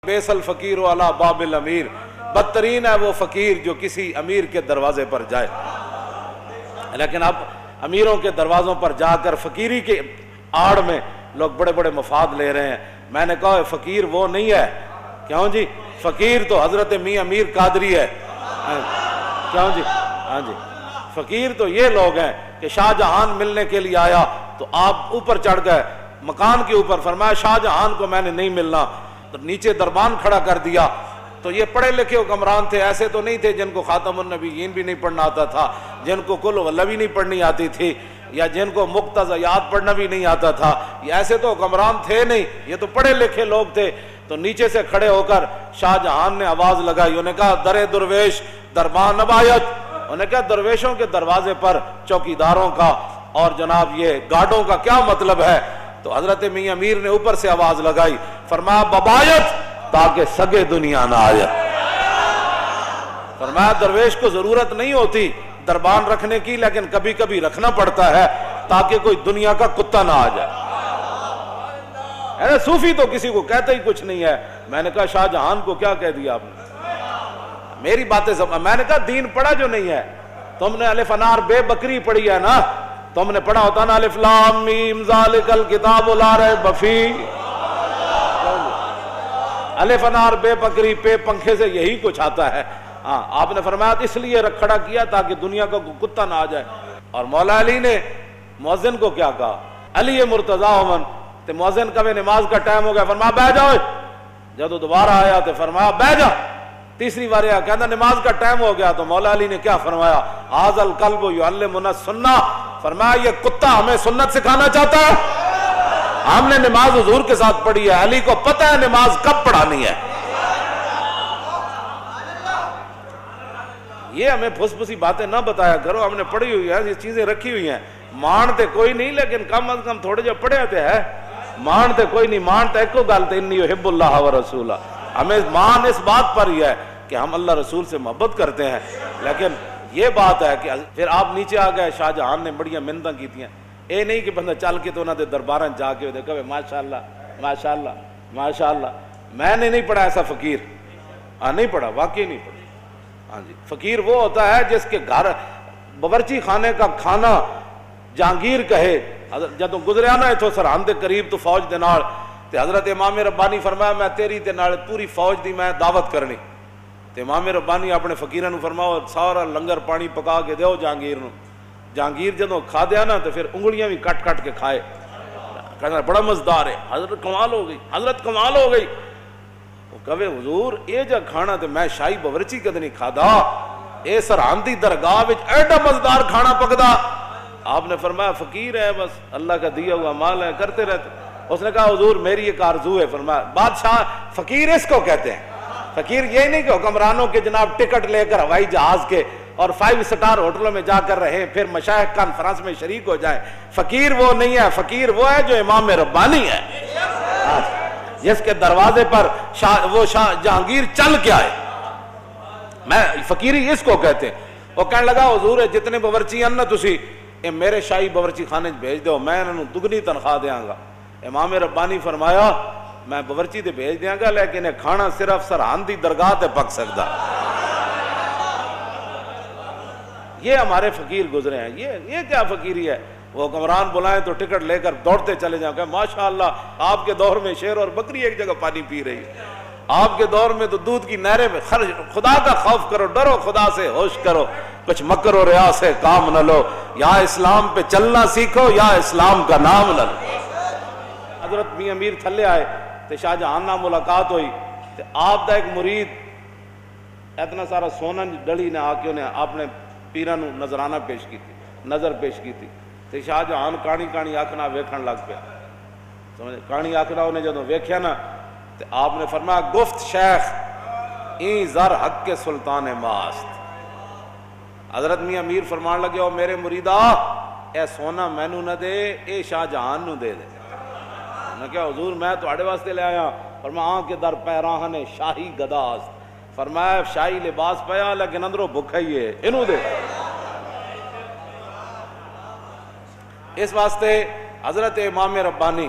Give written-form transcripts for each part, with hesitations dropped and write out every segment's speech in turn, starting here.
Bessel فقیر علی باب الامیر، بدترین ہے وہ فقیر جو کسی امیر کے دروازے پر جائے۔ لیکن اب امیروں کے دروازوں پر جا کر فقیری کے آڑ میں لوگ بڑے بڑے مفاد لے رہے ہیں۔ میں نے کہا فقیر وہ نہیں ہے، کیوں جی؟ فقیر تو حضرت میاں امیر قادری ہے، کیوں جی؟ ہاں جی، فقیر تو یہ لوگ ہیں کہ شاہ جہان ملنے کے لیے آیا تو آپ اوپر چڑھ گئے مکان کے اوپر، فرمایا شاہ جہان کو میں نے نہیں ملنا، تو نیچے دربان کھڑا کر دیا۔ تو یہ پڑھے لکھے حکمران تھے، ایسے تو نہیں تھے جن کو خاتم النبیین بھی نہیں پڑھنا آتا تھا، جن کو کل واللہ بھی نہیں پڑھنی آتی تھی، یا جن کو مقتضیات پڑھنا بھی نہیں آتا تھا، یہ ایسے تو حکمران تھے نہیں، یہ تو پڑھے لکھے لوگ تھے۔ تو نیچے سے کھڑے ہو کر شاہ جہان نے آواز لگائی، انہوں نے کہا در درویش دربان نبایت، انہوں نے کہا درویشوں کے دروازے پر چوکیداروں کا اور جناب یہ گارڈوں کا کیا مطلب ہے؟ تو حضرت میاں امیر نے اوپر سے آواز لگائی، فرمایا ببایت تاکہ سگے دنیا نہ آئے۔ فرمایا درویش کو ضرورت نہیں ہوتی دربان رکھنے کی، لیکن کبھی کبھی رکھنا پڑتا ہے تاکہ کوئی دنیا کا کتا نہ آ جائے۔ صوفی تو کسی کو کہتا ہی کچھ نہیں ہے۔ میں نے کہا شاہ جہان کو کیا کہہ دیا آپ نے؟ میری باتیں سب، میں نے کہا دین پڑھا جو نہیں ہے، تم نے الف انار بے بکری پڑھی ہے نا، تم نے پڑھا ہوتا نا الف لام میم ذالک الکتاب لا ریب فیہ، الف انار بے بکری پہ پنکھے سے یہی کچھ آتا ہے۔ ہاں آپ نے فرمایا اس لیے کھڑا کیا تاکہ دنیا کا کتا نہ آ جائے۔ اور مولا علی نے مؤذن کو کیا کہا، علی مرتضیٰ امن، تو مؤذن کا بھی نماز کا ٹائم ہو گیا، فرمایا بیٹھ جاؤ۔ جب وہ دوبارہ آیا تو فرمایا بیٹھ جا۔ تیسری بار آیا کہتا نماز کا ٹائم ہو گیا، تو مولا علی نے کیا فرمایا، ھذا الکلب یعلمنا السنہ، فرمایا یہ کتا ہمیں سنت سکھانا چاہتا ہے۔ ہم نے نماز حضور کے ساتھ پڑھی ہے، علی کو پتہ ہے نماز کب پڑھانی ہے۔ یہ ہمیں پھس پھسی باتیں نہ بتایا کرو، ہم نے پڑھی ہوئی ہے، یہ چیزیں رکھی ہوئی ہیں، مانتے کوئی نہیں لیکن کم از کم تھوڑے جو پڑھے ہوتے ہیں، مانتے کوئی نہیں، مانتے ایک کو گالتے انی احب اللہ و رسولہ، ہمیں مان اس بات پر ہی ہے کہ ہم اللہ رسول سے محبت کرتے ہیں۔ لیکن یہ بات ہے کہ پھر آپ نیچے آ گئے، شاہ جہان نے بڑیاں منتیں کی تھیں، اے نہیں کہ بندہ چل کے تو انہوں نے درباراں جا کے دیکھا ماشاءاللہ ماشاءاللہ ماشاءاللہ۔ میں نے نہیں پڑھا ایسا فقیر، نہیں پڑھا، واقعی نہیں پڑھا۔ ہاں جی، فقیر وہ ہوتا ہے جس کے گھر باورچی خانے کا کھانا جہانگیر کہے۔ جدوں گزریا نا اتوں سرحد دے قریب تو فوج دے نال، تے حضرت امام ربانی فرمایا میں تیری تے نال پوری فوج دی میں دعوت کرنی، تے امام ربانی اپنے فقیراں نوں فرماؤ سارا لنگر پانی پکا کے دیو جہانگیر نوں۔ جہانگیر جدوں کھا دیا نا تو پھر انگلیاں بھی کٹ کٹ کے کھائے، کہنا بڑا مزدار ہے، حضرت کمال ہو گئی، حضرت کمال ہو گئی۔ وہ کہے حضور اے جا کھانا تے میں شاہی باورچی کدے نہیں کھادا، اے سرحد دی درگاہ وچ ایڈا مزدار کھانا پکدا۔ آپ نے فرمایا فقیر ہے، بس اللہ کا دیا ہوا مال ہے، کرتے رہتے۔ اس نے کہا حضور میری ایک آرزو ہے۔ فرمایا بادشاہ فقیر اس کو کہتے ہیں، فقیر یہ نہیں کہ حکمرانوں کے جناب ٹکٹ لے کر ہوائی جہاز کے اور 5 سٹار ہوٹلوں میں جا کر رہے پھر مشائخ کانفرنس میں شریک ہو جائے۔ فقیر وہ نہیں ہے، فقیر وہ ہے جو امام ربانی ہے، جس کے دروازے پر وہ شاہ جہانگیر چل کے آئے۔ میں فقیری اس کو کہتے ہیں۔ وہ کہنے لگا حضور جتنے باورچی ہیں نا تسی اے میرے شاہی باورچی خانے بھیج دو، میں انہوں دگنی تنخواہ دیاں گا۔ امام ربانی فرمایا میں باورچی تے بھیج دیاں گا لیکن کھانا صرف سرحد دی درگاہ تے پک سکتا۔ یہ ہمارے فقیر گزرے ہیں، یہ کیا فقیری ہے؟ وہ حکمران بلائیں تو ٹکٹ لے کر دوڑتے چلے جاؤں کہ ماشاءاللہ آپ کے دور میں شیر اور بکری ایک جگہ پانی پی رہی ہے، آپ کے دور میں تو دودھ کی نہریں میں خرچ۔ خدا کا خوف کرو، ڈرو خدا سے، ہوش کرو، کچھ مکر و ریا سے کام نہ لو، یا اسلام پہ چلنا سیکھو یا اسلام کا نام نہ لو۔ حضرت میاں امیر تھلے آئے تو شاہ جہان نہ ملاقات ہوئی، تو آپ دا ایک مرید اتنا سارا سونا ڈلی نے آ کے انہیں اپنے پیراں نوں نظرانہ پیش کی تھی، نظر پیش کی تھی، تو شاہ جہان کہانی کہانی آکھنا ویکھن لگ پیا، سمجھ کہانی آکھنا انہیں جدوں ویکھیا نا تو آپ نے فرمایا گفت شیخ این زر حق کے سلطان ماست۔ حضرت میاں امیر فرمان لگے او میرے مریدا اے سونا مینو نہ دے، اے شاہ جہان نو دے دے۔ میں کہا حضور میں تواڈے واسطے لے آیا۔ فرمایا آن کے در پیراہن شاہی گداست، فرمایا شاہی لباس پیا لیکن اندروں بھکھا ہی ہے، انہوں دے۔ اس واسطے حضرت امام ربانی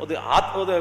ਉਹਦੇ ਹੱਥ ਉਹਦੇ